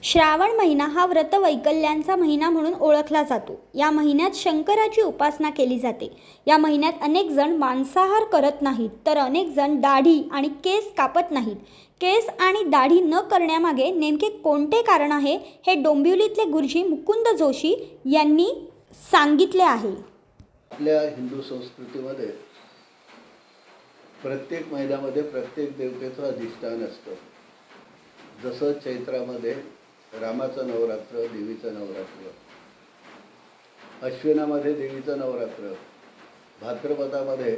श्रावण महिना हा व्रतवैकल्यांचा महिना म्हणून ओळखला जातो। या महिन्यात शंकराची उपासना केली जाते। या महिन्यात अनेक जण मांसाहार करत नाहीत, तर अनेक जण दाढी आणि केस कापत नाहीत। केस आणि दाढी न करण्यामागे नेमके कोणते कारण आहे हे डोंबिवलीतले गुरुजी मुकुंद जोशी यांनी सांगितले आहे। आपल्या हिंदू संस्कृतीमध्ये प्रत्येक महिन्यामध्ये प्रत्येक देवतेचं अधिष्ठान असतं। जसं चैत्रामध्ये रामाचं नवरात्र, देवीचं नवरात्र, अश्विनामध्ये देवीचं नवरात्र, भाद्रपदामध्ये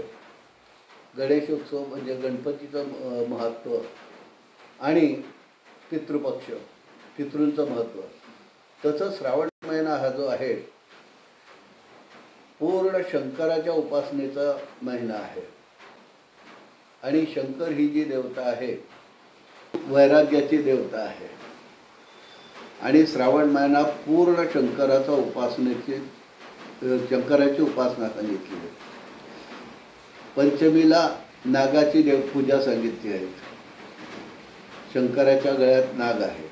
गणेशोत्सव म्हणजे गणपतीचं महत्त्व आणि पितृपक्ष, पितृंचं महत्त्व। तसंच श्रावण महिना हा जो आहे पूर्ण शंकराच्या उपासनेचा महिना आहे। आणि शंकर ही जी देवता आहे वैराग्याची देवता आहे आणि श्रावण महिना पूर्ण शंकराचा उपासनेची शंकराची उपासना सांगितली आहे। पंचमीला नागाची देवपूजा सांगितली आहे। शंकराच्या गळ्यात नाग आहे।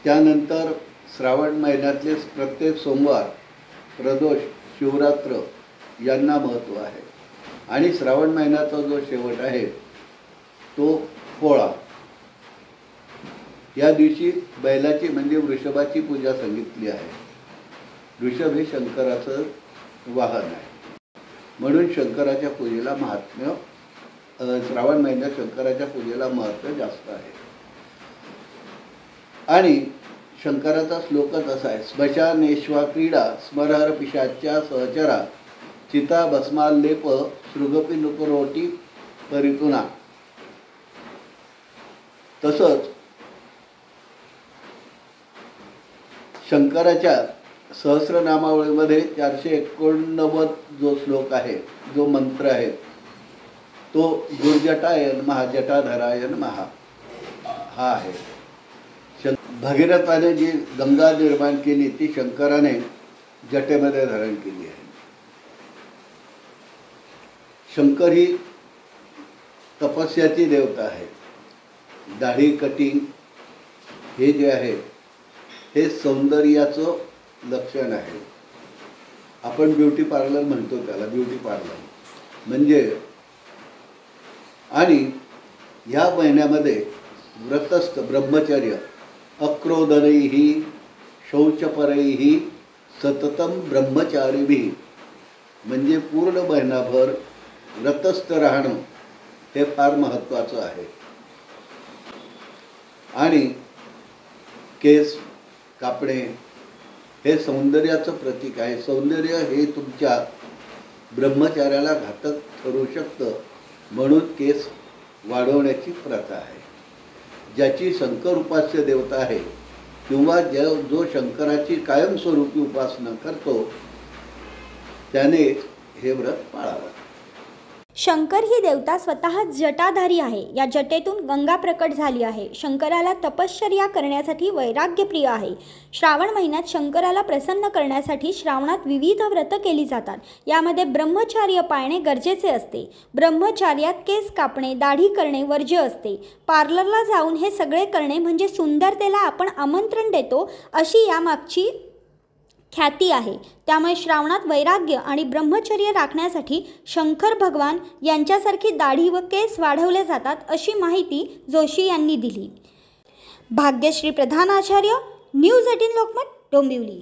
त्यानंतर श्रावण महिन्यातले प्रत्येक सोमवार, प्रदोष, शिवरात्र यांना महत्त्व आहे। आणि श्रावण महिन्याचा जो शेवट आहे तो पोळा। या दिवशी बैलाची म्हणजे वृषभाची पूजा सांगितली आहे। वृषभ हे शंकराचं वाहन आहे, म्हणून शंकराच्या पूजेला महात्म्य, श्रावण महिन्यात शंकराच्या पूजेला महत्त्व जास्त आहे। आणि शंकराचा श्लोकच असा आहे, स्मशानेश्वा क्रीडा स्मरहर पिशाच्या सहचरा चिता भस्मालेप सृगपी नुकरोटी परितुना। तसंच शंकराच्या सहस्रनामावळीमध्ये 489 जो श्लोक आहे, जो मंत्र आहे तो दुर्जटाय नमः, जटाधराय नमः हा आहे। भगीरथाने जी गंगा निर्माण केली ती शंकराने जटेमध्ये धारण केली आहे। शंकर ही तपस्याची देवता आहे। दाढी कटिंग हे जे आहे हे सौंदर्याचं लक्षण आहे। आपण ब्युटी पार्लर म्हणतो त्याला, ब्युटी पार्लर म्हणजे। आणि या महिन्यामध्ये व्रतस्थ ब्रह्मचर्य अक्रोधनैहि शौचपरैहि सततम ब्रह्मचारिभिः म्हणजे पूर्ण महिनाभर व्रतस्थ राहणं हे फार महत्त्वाचं आहे। आणि केस कापणे हे सौंदर्याचं प्रतीक आहे। सौंदर्य हे तुमच्या ब्रह्मचार्याला घातक ठरू शकतं, म्हणून केस वाढवण्याची प्रथा आहे। ज्याची शंकर उपास्य देवता आहे किंवा जो शंकराची कायमस्वरूपी उपासना करतो त्याने हे व्रत पाळावं। शंकर ही देवता स्वतः जटाधारी आहे। या जटेतून गंगा प्रकट झाली आहे। शंकराला तपश्चर्या करण्यासाठी वैराग्य प्रिय आहे। श्रावण महिन्यात शंकराला प्रसन्न करण्यासाठी श्रावणात विविध व्रत केली जातात। यामध्ये ब्रह्मचर्य पाळणे गरजेचे असते। ब्रह्मचर्यात केस कापणे, दाढी करणे वर्ज्य असते। पार्लरला जाऊन हे सगळे करणे म्हणजे सुंदरतेला आपण आमंत्रण देतो अशी यामागची ख्याती आहे। त्यामुळे श्रावणात वैराग्य आणि ब्रह्मचर्य राखण्यासाठी शंकर भगवान यांच्यासारखी दाढी व केस वाढवले जातात अशी माहिती जोशी यांनी दिली। भाग्यश्री प्रधानाचार्य, न्यूज 18 लोकमत, डोंबिवली।